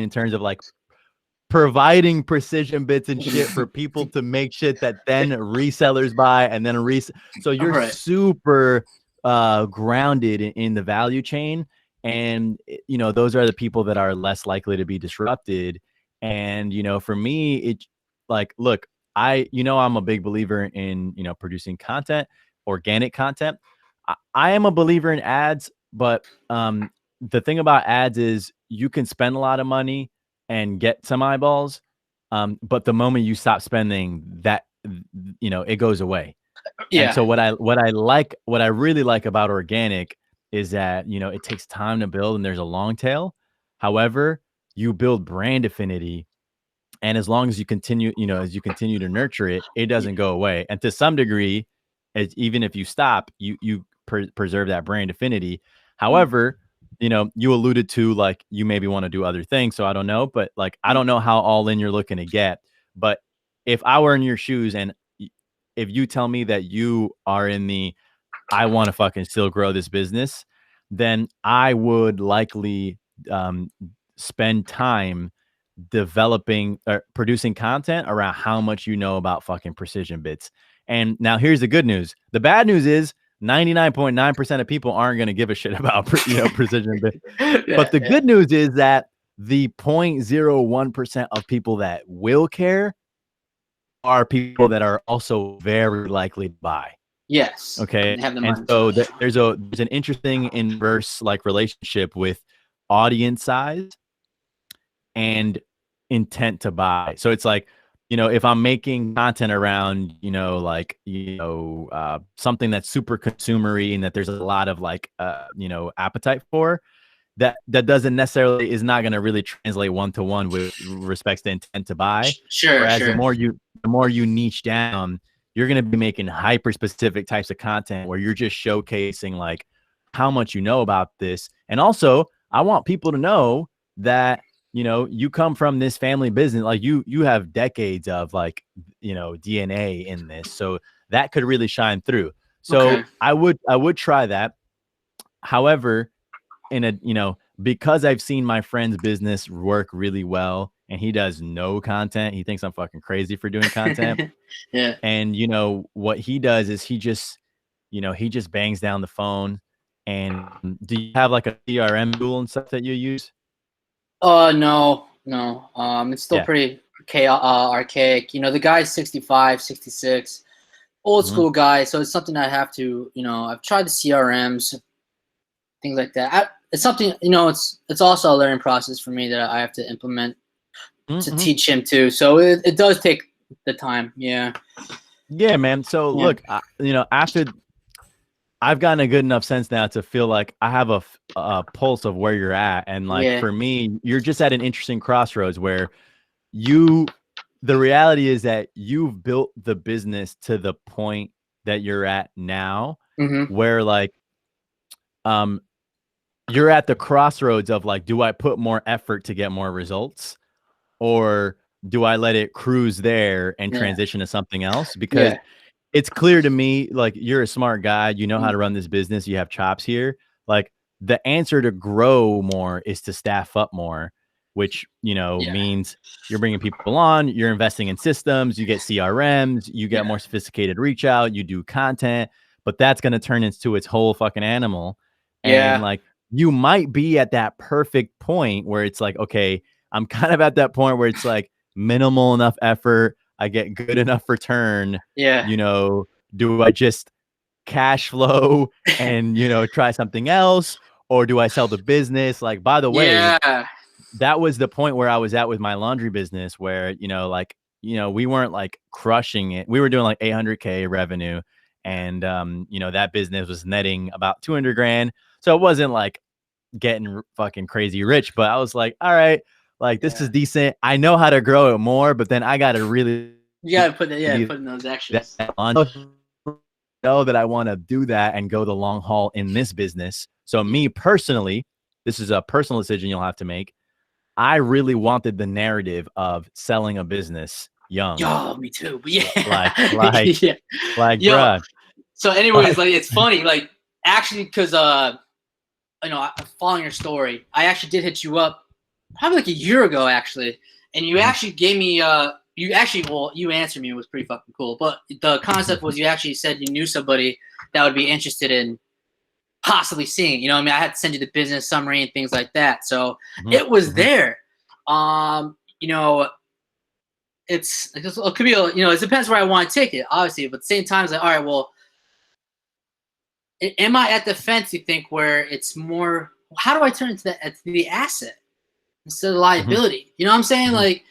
in terms of like providing precision bits and shit for people to make shit that then resellers buy and then so you're super grounded in the value chain, and you know those are the people that are less likely to be disrupted. And you know, for me, it like, look, I'm a big believer in, you know, producing content, organic content. I am a believer in ads, but the thing about ads is you can spend a lot of money and get some eyeballs. But the moment you stop spending that, you know, it goes away. Yeah. And so what I really like about organic is that, you know, it takes time to build and there's a long tail. However, you build brand affinity. And as long as you continue, you know, as you continue to nurture it, it doesn't go away. And to some degree, even if you stop, you preserve that brand affinity. However, you know, you alluded to like you maybe want to do other things. So I don't know, but like I don't know how all in you're looking to get. But if I were in your shoes and if you tell me that you are in the I want to fucking still grow this business, then I would likely spend time developing or producing content around how much you know about fucking precision bits. And now here's the good news. The bad news is 99.9% of people aren't going to give a shit about precision bits. But the good news is that the 0.01% of people that will care are people that are also very likely to buy. Yes. Okay. And so there's an interesting inverse like relationship with audience size and intent to buy. So it's like, you know, if I'm making content around, you know, like, you know, something that's super consumery and that there's a lot of like, you know, appetite for, that doesn't necessarily is not going to really translate one-to-one with respects to intent to buy. Sure. Whereas the more you niche down, you're going to be making hyper specific types of content where you're just showcasing like how much you know about this. And also I want people to know that, you know, you come from this family business, like you have decades of like, you know, DNA in this. So that could really shine through. So I would try that. However, you know, because I've seen my friend's business work really well and he does no content, he thinks I'm fucking crazy for doing content. Yeah. And you know, what he does is he just bangs down the phone. And do you have like a CRM tool and stuff that you use? No. It's still pretty archaic. You know, the guy's 65, 66, old school guy. So it's something I have to, you know, I've tried the CRMs, things like that. It's something, you know, it's also a learning process for me that I have to implement to teach him too. So it does take the time. Yeah. Yeah, man. So look, you know, after I've gotten a good enough sense now to feel like I have a pulse of where you're at. And like, for me, you're just at an interesting crossroads where the reality is that you've built the business to the point that you're at now, where like, you're at the crossroads of like, do I put more effort to get more results, or do I let it cruise there and transition to something else? Because it's clear to me, like, you're a smart guy, you know how to run this business, you have chops here. Like, the answer to grow more is to staff up more, which, you know, means you're bringing people on, you're investing in systems, you get CRMs, you get more sophisticated reach out, you do content, but that's going to turn into its whole fucking animal. And like, you might be at that perfect point where it's like, okay, I'm kind of at that point where it's like minimal enough effort, I get good enough return. You know, do I just cash flow and, you know, try something else, or do I sell the business? Like, by the way, that was the point where I was at with my laundry business, where, you know, like, you know, we weren't like crushing it. We were doing like 800K revenue, and you know, that business was netting about 200 grand. So it wasn't like getting fucking crazy rich, but I was like, all right, like this is decent. I know how to grow it more, but then I got to really, you got to put in those extras. Know that I want to do that and go the long haul in this business. So me personally, this is a personal decision you'll have to make. I really wanted the narrative of selling a business young. Yo, me too. But like, yo, bruh. So anyways, like, it's funny, like, actually, because you know, I'm following your story. I actually did hit you up probably like a year ago actually, and you actually gave me you answered me. It was pretty fucking cool. But the concept was you actually said you knew somebody that would be interested in possibly seeing it. You know what I mean? I had to send you the business summary and things like that. So it was there. You know, it could be, you know, it depends where I want to take it, obviously. But at the same time, it's like, all right, well, am I at the fence, you think, where it's more, how do I turn it to the asset instead of liability? You know what I'm saying? Like,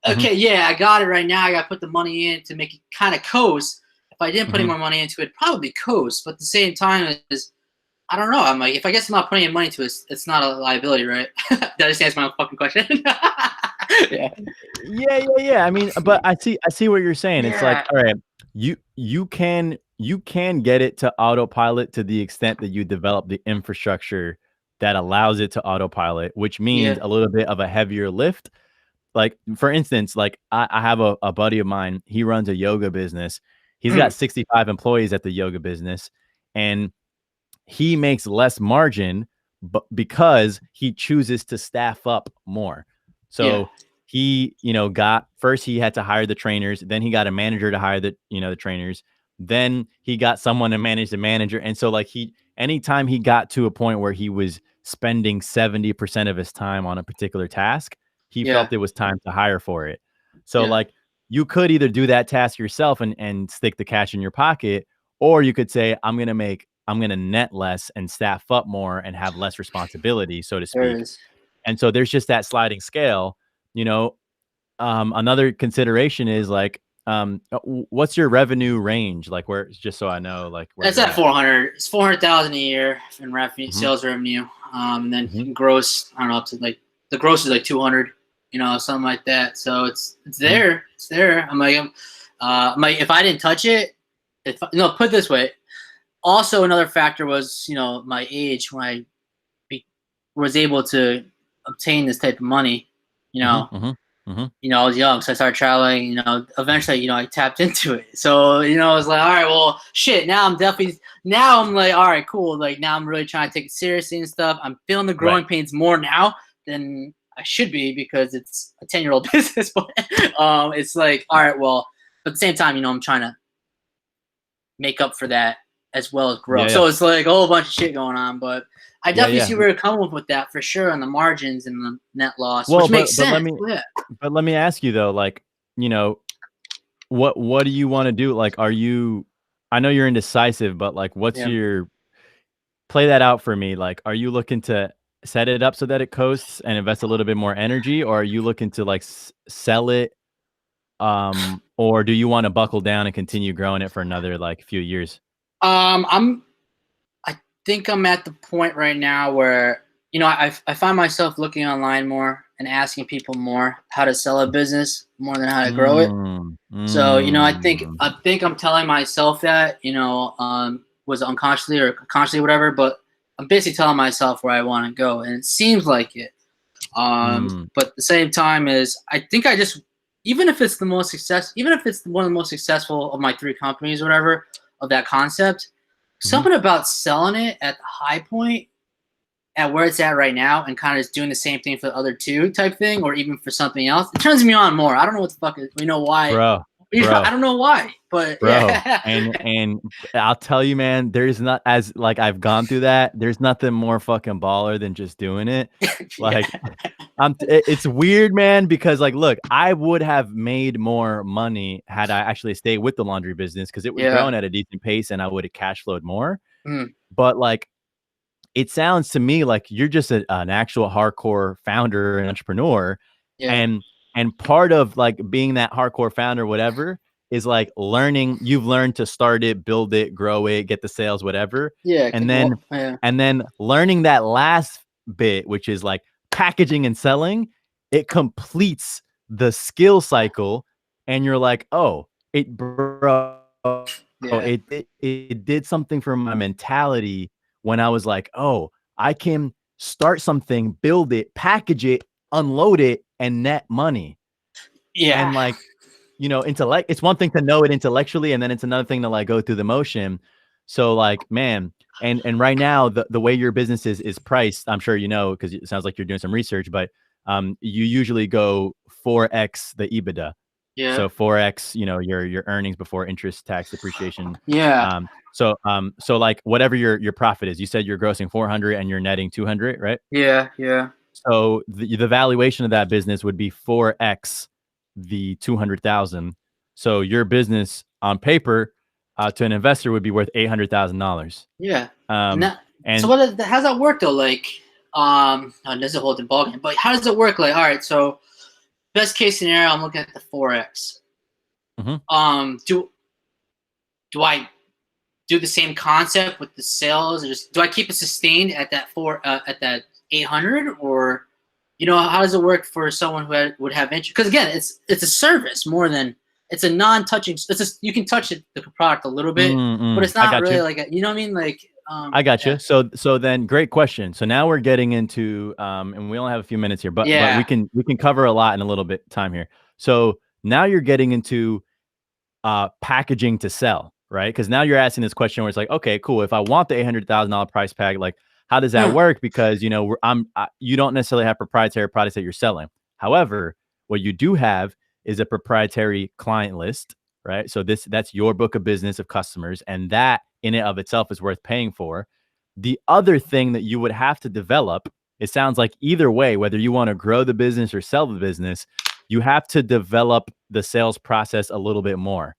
okay, yeah, I got it right now. I got to put the money in to make it kind of coast. If I didn't put any more money into it, probably coast. But at the same time, I don't know. I'm like, if I guess I'm not putting any money to it, it's not a liability, right? Did I just answer my fucking question? Yeah. I mean, but I see what you're saying. It's like, all right, you can get it to autopilot to the extent that you develop the infrastructure that allows it to autopilot, which means a little bit of a heavier lift. Like, for instance, like I have a buddy of mine. He runs a yoga business. He's got 65 employees at the yoga business, and he makes less margin, but because he chooses to staff up more. So he, you know, he had to hire the trainers. Then he got a manager to hire the trainers. Then he got someone to manage the manager. And so like anytime he got to a point where he was spending 70% of his time on a particular task, he felt it was time to hire for it. So like you could either do that task yourself and stick the cash in your pocket, or you could say, I'm going to net less and staff up more and have less responsibility, so to speak. And so there's just that sliding scale, you know. Another consideration is like, what's your revenue range? Like where, just so I know, like where that's at 400. It's 400,000 a year in revenue, sales revenue. And then gross, I don't know, up to like the gross is like 200, you know, something like that. So it's there. It's there. I'm like, if I didn't touch it, put it this way. Also, another factor was, you know, my age when I was able to obtain this type of money. You know, you know, I was young, so I started traveling. You know, eventually, you know, I tapped into it. So, you know, I was like, all right, well, shit. Now I'm like, all right, cool. Like now I'm really trying to take it seriously and stuff. I'm feeling the growing pains more now than I should be because it's a 10-year-old business. But it's like, all right, well, but at the same time, you know, I'm trying to make up for that as well as grow. So it's like a whole bunch of shit going on, but I definitely see where you're coming with that for sure on the margins and the net loss, which makes sense. But let me ask you though, like, you know, what do you want to do? Like, I know you're indecisive, but like, play that out for me. Like, are you looking to set it up so that it coasts and invest a little bit more energy, or are you looking to like sell it? Or do you want to buckle down and continue growing it for another like few years? I think I'm at the point right now where, you know, I find myself looking online more and asking people more how to sell a business more than how to grow it. So, you know, I think I'm telling myself that, you know, was it unconsciously or consciously, whatever, but I'm basically telling myself where I want to go, and it seems like it. But at the same time I think I just, even if it's one of the most successful of my 3 companies, whatever, of that concept, something about selling it at the high point at where it's at right now and kind of just doing the same thing for the other 2 type thing, or even for something else, it turns me on more. I don't know what the fuck is, you know why, bro. I don't know why, but and I'll tell you, man, there's not, as like I've gone through that, there's nothing more fucking baller than just doing it. Like it's weird, man, because like, look, I would have made more money had I actually stayed with the laundry business because it was growing at a decent pace and I would have cash flowed more. But like, it sounds to me like you're just an actual hardcore founder and entrepreneur. And part of like being that hardcore founder, whatever, is like you've learned to start it, build it, grow it, get the sales, whatever. And then learning that last bit, which is like packaging and selling, it completes the skill cycle. And you're like, oh, it did something for my mentality when I was like, oh, I can start something, build it, package it, unload it, and net money. And like, you know, it's one thing to know it intellectually, and then it's another thing to like go through the motion. So like, man, and right now the way your business is priced, I'm sure you know, because it sounds like you're doing some research, but you usually go 4x the EBITDA. Yeah. So 4x, your earnings before interest, tax, depreciation. Yeah. So like whatever your profit is, you said you're grossing 400 and you're netting 200, right? Yeah. Yeah. So the valuation of that business would be 4x the 200,000. So your business on paper to an investor would be worth $800,000. Yeah. And so how's that work though? Like, this is a whole debug, but how does it work? Like, all right, so best case scenario, I'm looking at the 4x. Mm-hmm. Do I do the same concept with the sales, or just do I keep it sustained at that at that 800, or how does it work for someone who would have interest? Because again, it's a service more than it's a non-touching. You can touch the product a little bit, but it's not really like you know what I mean. Like I got you. So then, great question. So now we're getting into and we only have a few minutes here, but we can cover a lot in a little bit time here. So now you're getting into packaging to sell, right? Because now you're asking this question where it's like, okay, cool. If I want the $800,000 price tag, like, how does that work? Because you don't necessarily have proprietary products that you're selling. However, what you do have is a proprietary client list, right? So that's your book of business of customers, and that in and of itself is worth paying for. The other thing that you would have to develop, it sounds like either way, whether you want to grow the business or sell the business, you have to develop the sales process a little bit more,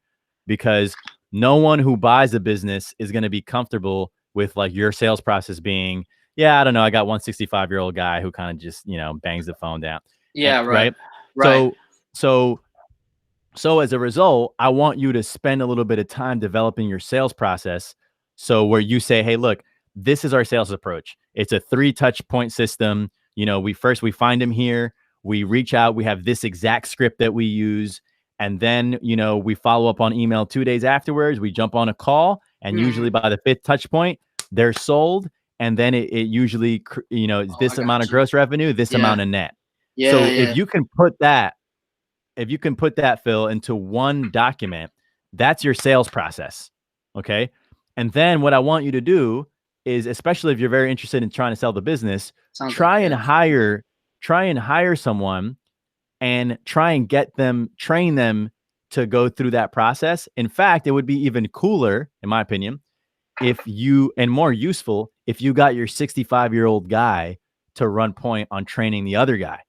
because no one who buys a business is going to be comfortable with like your sales process being, I don't know, I got one 65-year-old guy who kind of just, bangs the phone down. Yeah. Right. So as a result, I want you to spend a little bit of time developing your sales process. So where you say, hey, look, this is our sales approach. It's a 3 touch point system. We find him here. We reach out. We have this exact script that we use. And then, we follow up on email 2 days afterwards. We jump on a call. And usually by the 5th touch point, they're sold. And then it usually, is this amount of gross revenue, this amount of net. Yeah. So if you can put that, Phil, into one document, that's your sales process. Okay. And then what I want you to do is, especially if you're very interested in trying to sell the business, try and hire someone and try and train them to go through that process. In fact, it would be even cooler, in my opinion, and more useful if you got your 65-year-old guy to run point on training the other guy,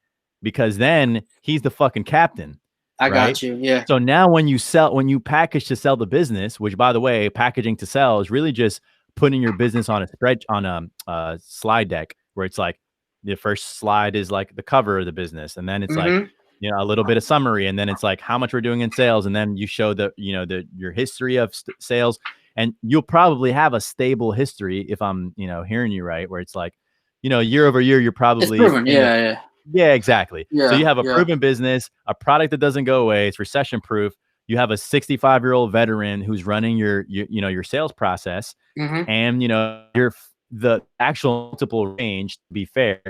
because then he's the fucking captain. I got you. Yeah. So now when you package to sell the business, which by the way, packaging to sell is really just putting your business on a slide deck where it's like the first slide is like the cover of the business. And then it's like, a little bit of summary. And then it's like how much we're doing in sales. And then you show your history of sales, and you'll probably have a stable history if I'm, hearing you right, where it's like, year over year, you're probably it's proven. Yeah, exactly. Yeah, so you have a proven business, a product that doesn't go away. It's recession proof. You have a 65-year-old veteran who's running your sales process, and the actual multiple range, to be fair,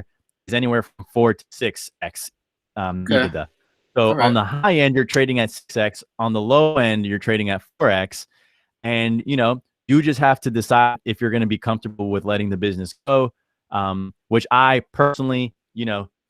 is anywhere from 4 to 6x EBITDA. So on the high end, you're trading at 6x. On the low end, you're trading at 4x. And you just have to decide if you're going to be comfortable with letting the business go. Which I personally,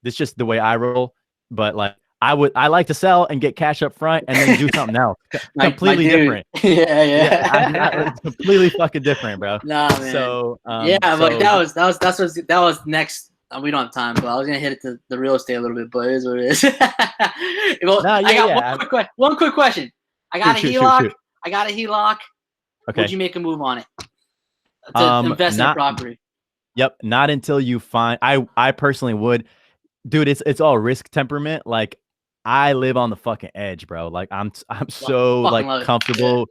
this is just the way I roll, but like I like to sell and get cash up front and then do something else. Completely different. Yeah. It's completely fucking different, bro. Nah, man. So but that was next. We don't have time, but I was gonna hit it to the real estate a little bit, but it is what it is. I got one quick question. I got a HELOC. I got a HELOC. Okay. Would you make a move on it to invest in a property? Yep. Not until you find. I personally would. Dude, it's all risk temperament. Like I live on the fucking edge, bro. Like I'm so like comfortable. Yeah.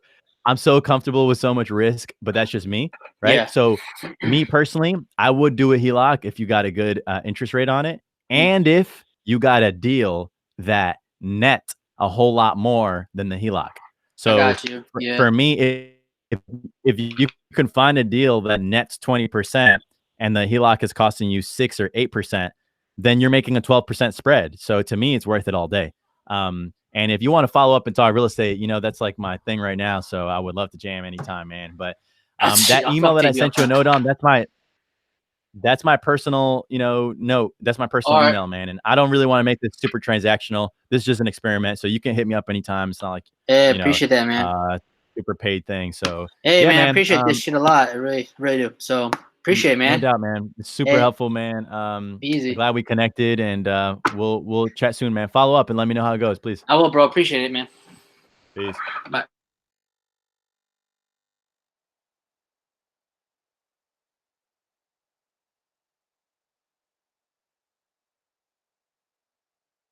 I'm so comfortable with so much risk, but that's just me, right? Yeah. So me personally, I would do a HELOC if you got a good interest rate on it, and if you got a deal that net a whole lot more than the HELOC. So I got you. Yeah. For me, if you can find a deal that nets 20% and the HELOC is costing you 6 or 8%, then you're making a 12% spread. So to me, it's worth it all day. And if you want to follow up and talk real estate, that's like my thing right now. So I would love to jam anytime, man. But that email that I sent you a note on, that's my That's my personal, note. That's my personal email, man. And I don't really want to make this super transactional. This is just an experiment. So you can hit me up anytime. It's not like, Hey, appreciate that, man. Super paid thing. So hey, yeah, man, I man. appreciate this shit a lot. I really, really do. So appreciate it, No man. doubt, man. It's super Hey, helpful, man. easy. Glad we connected, and we'll chat soon, man. Follow up and let me know how it goes, please. I will, bro. Appreciate it, man. Peace. Bye.